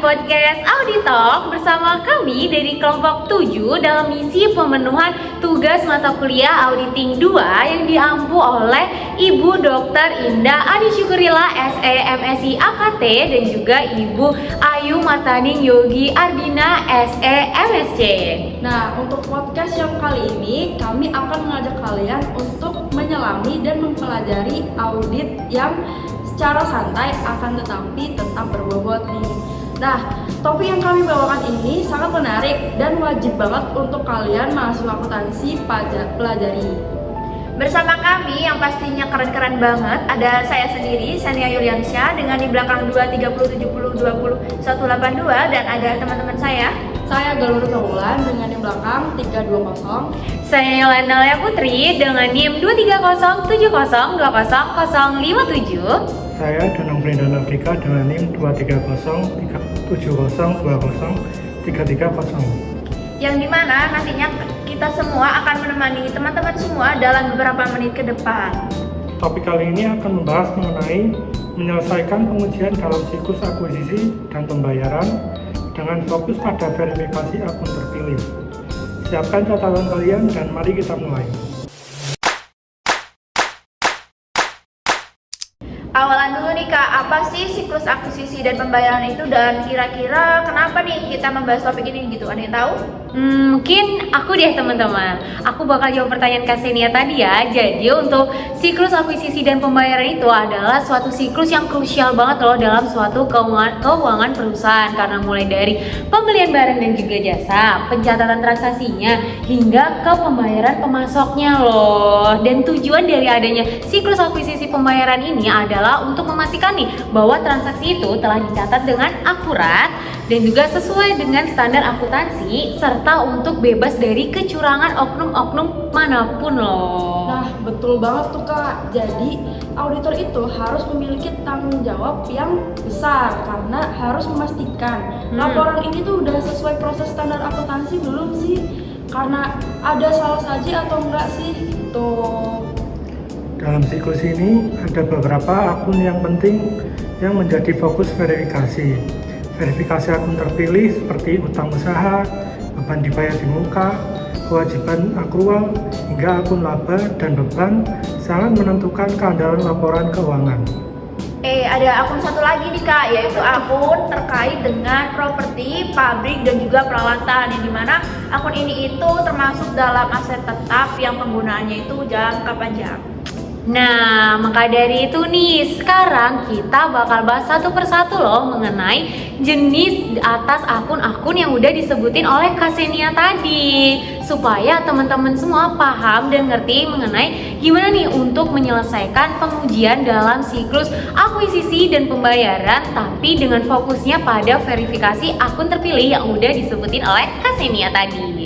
podcast Auditalk bersama kami dari kelompok 7 dalam misi pemenuhan tugas mata kuliah Auditing 2 yang diampu oleh Ibu Dr. Indah Adi Syukurila SE MSI AKT dan juga Ibu Ayu Martaning Yogi Ardina SE MSC. Nah, untuk podcast yang kali ini kami akan mengajak kalian untuk menyelami dan mempelajari audit yang secara santai akan tetapi tetap berbobot nih. Nah, topik yang kami bawakan ini sangat menarik dan wajib banget untuk kalian mahasiswa akuntansi pelajari. Bersama kami yang pastinya keren-keren banget ada saya sendiri, Sania Yuliansyah dengan di belakang 2307020 182 dan ada teman-teman saya. Saya Galur Taulan dengan di belakang 320. Saya Yolanda Lea Putri dengan NIM 23070200057. Saya Danang Brendan Afrika dengan NIM 230700330. Yang dimana nantinya kita semua akan menemani teman-teman semua dalam beberapa menit ke depan. Topik kali ini akan membahas mengenai menyelesaikan pengujian dalam siklus akuisisi dan pembayaran dengan fokus pada verifikasi akun terpilih. Siapkan catatan kalian dan mari kita mulai. Awalan dulu nih Kak, apa sih siklus akuisisi dan pembayaran itu dan kira-kira kenapa nih kita membahas topik ini gitu, ada yang tahu? Mungkin aku deh teman-teman. Aku bakal jawab pertanyaan Kak Senia tadi ya. Jadi untuk siklus akuisisi dan pembayaran itu adalah suatu siklus yang krusial banget loh dalam suatu keuangan perusahaan, karena mulai dari pembelian barang dan juga jasa, pencatatan transaksinya hingga ke pembayaran pemasoknya loh. Dan tujuan dari adanya siklus akuisisi pembayaran ini adalah untuk memastikan nih bahwa transaksi itu telah dicatat dengan akurat dan juga sesuai dengan standar akuntansi serta untuk bebas dari kecurangan oknum-oknum manapun loh. Nah, betul banget tuh Kak. Jadi, auditor itu harus memiliki tanggung jawab yang besar karena harus memastikan laporan ini tuh udah sesuai proses standar akuntansi belum sih? Karena ada salah saji atau enggak sih? Tuh. Dalam siklus ini ada beberapa akun yang penting yang menjadi fokus verifikasi. Verifikasi akun terpilih seperti utang usaha, beban dibayar di muka, kewajiban akrual, hingga akun laba dan beban sangat menentukan keandalan laporan keuangan. Ada akun satu lagi nih Kak, yaitu akun terkait dengan properti, pabrik dan juga peralatan, yang dimana akun ini itu termasuk dalam aset tetap yang penggunaannya itu jangka panjang. Nah, maka dari itu nih, sekarang kita bakal bahas satu persatu loh mengenai jenis atas akun-akun yang udah disebutin oleh Kak Senia tadi, supaya teman-teman semua paham dan ngerti mengenai gimana nih untuk menyelesaikan pengujian dalam siklus akuisisi dan pembayaran, tapi dengan fokusnya pada verifikasi akun terpilih yang udah disebutin oleh Kak Senia tadi.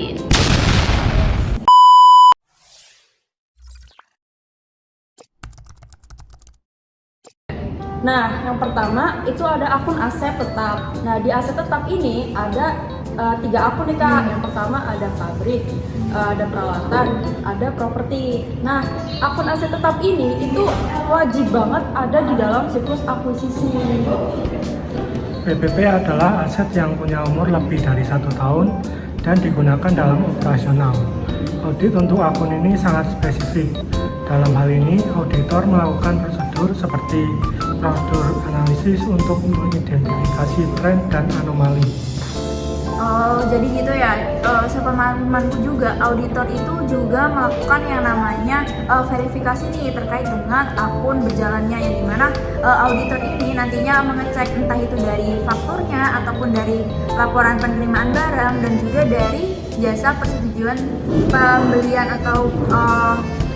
Nah, yang pertama itu ada akun aset tetap. Nah, di aset tetap ini ada 3 akun nih Kak. Yang pertama ada pabrik, ada peralatan, ada properti. Nah, akun aset tetap ini itu wajib banget ada di dalam siklus akuisisi. PPP adalah aset yang punya umur lebih dari 1 tahun dan digunakan dalam operasional. Audit untuk akun ini sangat spesifik. Dalam hal ini, auditor melakukan prosedur seperti prosedur analisis untuk mengidentifikasi tren dan anomali. Oh, jadi gitu ya. Sepemahamanku juga, auditor itu juga melakukan yang namanya verifikasi nih terkait dengan akun berjalannya, yang dimana auditor ini nantinya mengecek entah itu dari fakturnya ataupun dari laporan penerimaan barang dan juga dari jasa persetujuan pembelian atau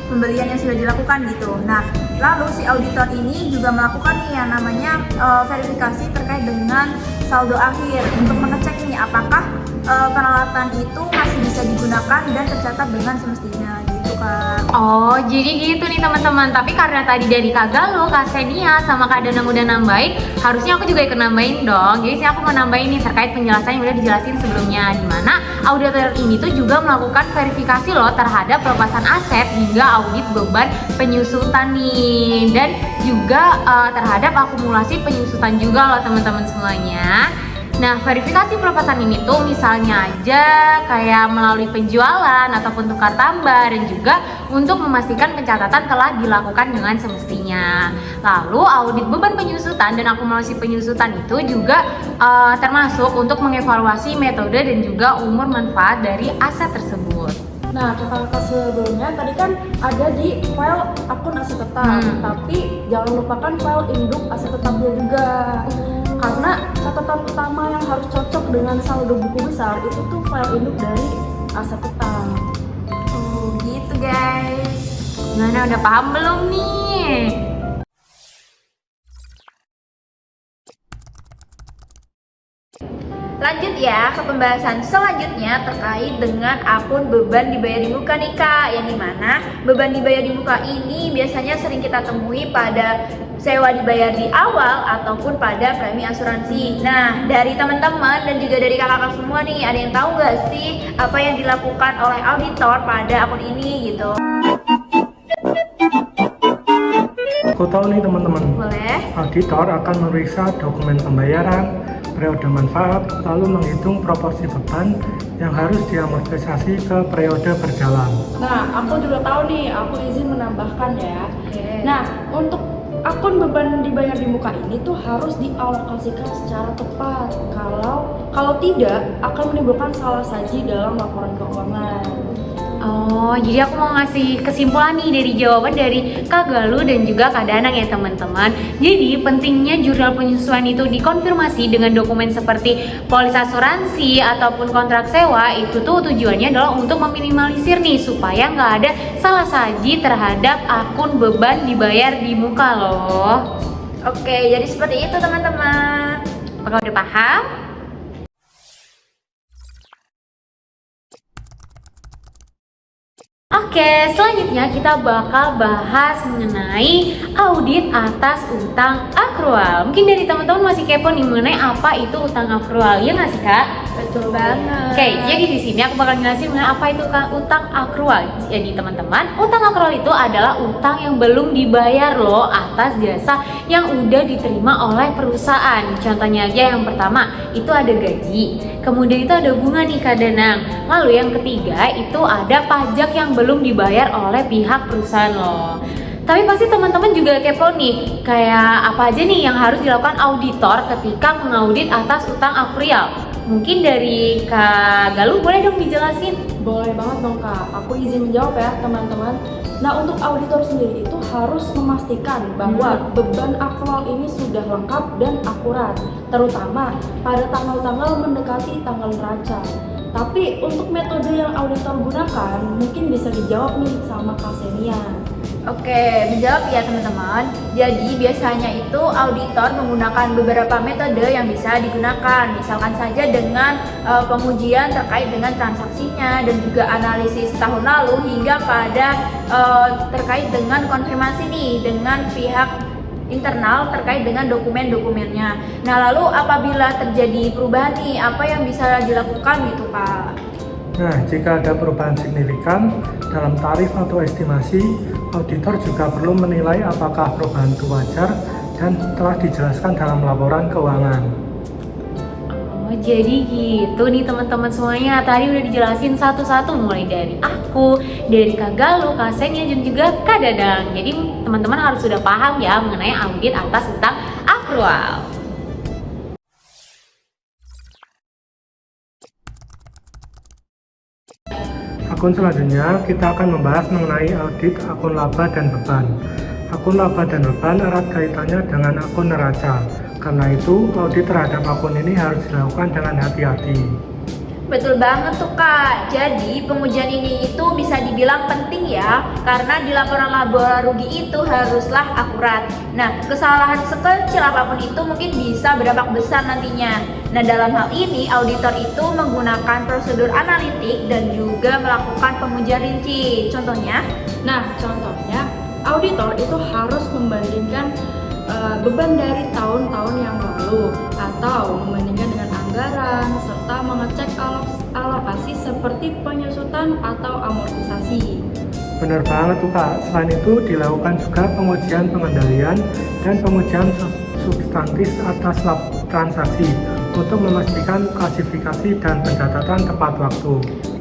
pembelian yang sudah dilakukan gitu. Nah, lalu si auditor ini juga melakukan nih yang namanya verifikasi terkait dengan saldo akhir untuk mengecek nih apakah peralatan itu masih bisa digunakan dan tercatat dengan semestinya gitu Kak. Oh, jadi gitu nih teman-teman. Tapi karena tadi dari Kak Galo, Kak Senia, sama Kak Danang udah nambahin, harusnya aku juga ikut nambahin dong. Jadi sih aku mau nambahin nih terkait penjelasan yang udah dijelasin sebelumnya, dimana auditor ini tuh juga melakukan verifikasi loh terhadap pelepasan aset hingga audit beban penyusutan nih, dan juga terhadap akumulasi penyusutan juga loh teman-teman semuanya. Nah, verifikasi pelepasan ini tuh misalnya aja kayak melalui penjualan ataupun tukar tambah, dan juga untuk memastikan pencatatan telah dilakukan dengan semestinya. Lalu audit beban penyusutan dan akumulasi penyusutan itu juga termasuk untuk mengevaluasi metode dan juga umur manfaat dari aset tersebut. Nah, kakak-kakak sebelumnya tadi kan ada di file akun aset tetap, tapi jangan lupakan file induk aset tetapnya juga. Karena catatan utama yang harus cocok dengan saldo buku besar itu tuh file induk dari aset tetap. Oh gitu guys. Gimana, udah paham belum nih? Lanjut ya ke pembahasan selanjutnya terkait dengan akun beban dibayar di muka nih Kak. Yang dimana beban dibayar di muka ini biasanya sering kita temui pada sewa dibayar di awal ataupun pada premi asuransi. Nah, dari teman-teman dan juga dari kakak-kakak semua nih, ada yang tahu nggak sih apa yang dilakukan oleh auditor pada akun ini gitu? Aku tahu nih teman-teman. Boleh? Auditor akan memeriksa dokumen pembayaran, periode manfaat, lalu menghitung proporsi beban yang harus diamortisasi ke periode berjalan. Nah, aku juga tahu nih, aku izin menambahkan ya. Oke. Nah, untuk akun beban dibayar di muka ini tuh harus dialokasikan secara tepat. Kalau tidak akan menimbulkan salah saji dalam laporan keuangan. Oh, jadi aku mau ngasih kesimpulan nih dari jawaban dari Kak Galuh dan juga Kak Danang ya teman-teman. Jadi pentingnya jurnal penyesuaian itu dikonfirmasi dengan dokumen seperti polis asuransi ataupun kontrak sewa. Itu tuh tujuannya adalah untuk meminimalisir nih supaya nggak ada salah saji terhadap akun beban dibayar di muka loh. Oke, jadi seperti itu teman-teman. Apakah udah paham? Oke, selanjutnya kita bakal bahas mengenai audit atas utang akrual. Mungkin dari teman-teman masih kepo nih mengenai apa itu utang akrual, ya nggak sih Kak? Betul banget. Oke, jadi di sini aku bakal jelasin mengenai apa itu utang akrual. Jadi teman-teman, utang akrual itu adalah utang yang belum dibayar loh atas jasa yang udah diterima oleh perusahaan. Contohnya aja yang pertama, itu ada gaji. Kemudian itu ada bunga nih Kak Danang. Lalu yang ketiga itu ada pajak yang belum dibayar oleh pihak perusahaan loh. Tapi pasti teman-teman juga kepo nih, kayak apa aja nih yang harus dilakukan auditor ketika mengaudit atas utang akrual. Mungkin dari Kak Galuh boleh dong dijelasin? Boleh banget dong Kak, aku izin menjawab ya teman-teman. Nah, untuk auditor sendiri itu harus memastikan bahwa beban akrual ini sudah lengkap dan akurat, terutama pada tanggal-tanggal mendekati tanggal neraca. Tapi untuk metode yang auditor gunakan mungkin bisa dijawab nih sama Kak Senia. Oke, menjawab ya teman-teman. Jadi biasanya itu auditor menggunakan beberapa metode yang bisa digunakan. Misalkan saja dengan pengujian terkait dengan transaksinya dan juga analisis tahun lalu hingga pada terkait dengan konfirmasi nih dengan pihak internal terkait dengan dokumen-dokumennya. Nah, lalu apabila terjadi perubahan nih, apa yang bisa dilakukan gitu Kak? Nah, jika ada perubahan signifikan dalam tarif atau estimasi, auditor juga perlu menilai apakah perubahan itu wajar dan telah dijelaskan dalam laporan keuangan. Oh, jadi gitu nih teman-teman semuanya. Tadi udah dijelasin satu-satu mulai dari aku, dari Kak Galuh, Kak Senia, dan juga Kak Dadang. Jadi teman-teman harus sudah paham ya mengenai audit atas utang akrual. Akun selanjutnya kita akan membahas mengenai audit akun laba dan beban. Akun laba dan beban erat kaitannya dengan akun neraca. Karena itu, audit terhadap akun ini harus dilakukan dengan hati-hati. Betul banget tuh Kak. Jadi pengujian ini itu bisa dibilang penting ya, karena di laporan laba rugi itu haruslah akurat. Nah, kesalahan sekecil apapun itu mungkin bisa berdampak besar nantinya. Nah, dalam hal ini auditor itu menggunakan prosedur analitik dan juga melakukan pengujian rinci. Contohnya? Nah, contohnya auditor itu harus membandingkan beban dari tahun-tahun yang lalu atau membandingkan dengan anggaran serta mengecek alokasi seperti penyusutan atau amortisasi. Benar banget tuh Kak. Selain itu dilakukan juga pengujian pengendalian dan pengujian substantif atas transaksi untuk memastikan klasifikasi dan pencatatan tepat waktu.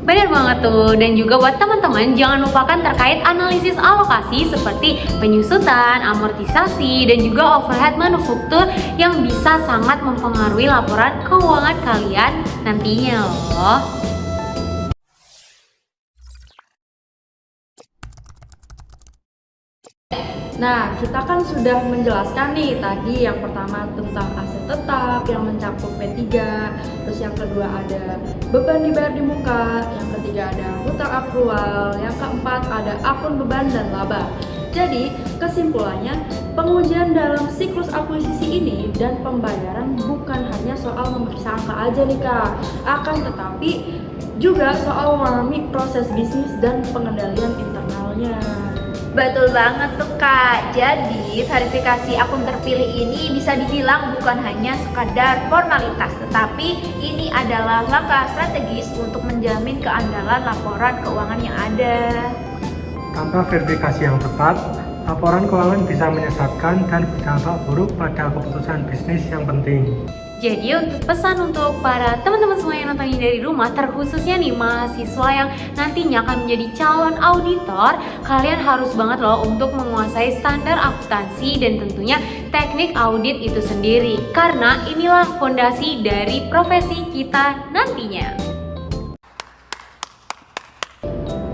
Benar banget tuh, dan juga buat teman-teman jangan lupakan terkait analisis alokasi seperti penyusutan, amortisasi, dan juga overhead manufaktur yang bisa sangat mempengaruhi laporan keuangan kalian nantinya loh. Nah, kita kan sudah menjelaskan nih tadi yang pertama tentang aset tetap yang mencakup P3, terus yang kedua ada beban dibayar di muka, yang ketiga ada hutang akrual, yang keempat ada akun beban dan laba. Jadi, kesimpulannya, pengujian dalam siklus akuisisi ini dan pembayaran bukan hanya soal memeriksa angka aja nih Kak, akan tetapi juga soal memahami proses bisnis dan pengendalian internalnya. Betul banget tuh Kak. Jadi verifikasi akun terpilih ini bisa dibilang bukan hanya sekadar formalitas, tetapi ini adalah langkah strategis untuk menjamin keandalan laporan keuangan yang ada. Tanpa verifikasi yang tepat, laporan keuangan bisa menyesatkan dan berdampak buruk pada keputusan bisnis yang penting. Jadi untuk pesan untuk para teman-teman semua yang nonton ini dari rumah, terkhususnya nih mahasiswa yang nantinya akan menjadi calon auditor, kalian harus banget loh untuk menguasai standar akuntansi dan tentunya teknik audit itu sendiri, karena inilah fondasi dari profesi kita nantinya.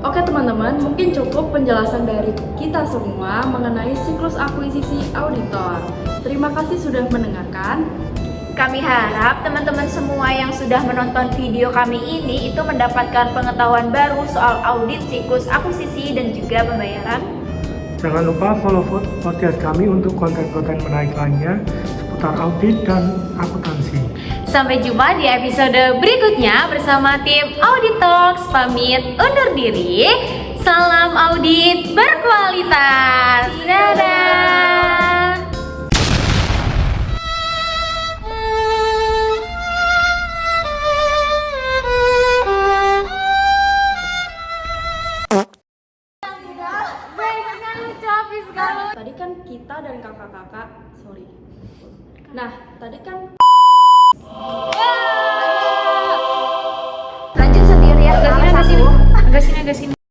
Oke teman-teman, mungkin cukup penjelasan dari kita semua mengenai siklus akuisisi auditor. Terima kasih sudah mendengarkan. Kami harap teman-teman semua yang sudah menonton video kami ini itu mendapatkan pengetahuan baru soal audit siklus akuisisi dan juga pembayaran. Jangan lupa follow podcast kami untuk konten-konten menarik lainnya seputar audit dan akuntansi. Sampai jumpa di episode berikutnya bersama tim Audit Talks. Pamit undur diri. Salam audit berkualitas. Dadah. Tadi kan kita dan kakak-kakak, sorry. Nah, tadi kan Lanjut sendiri ya. Agak sini, agak sini.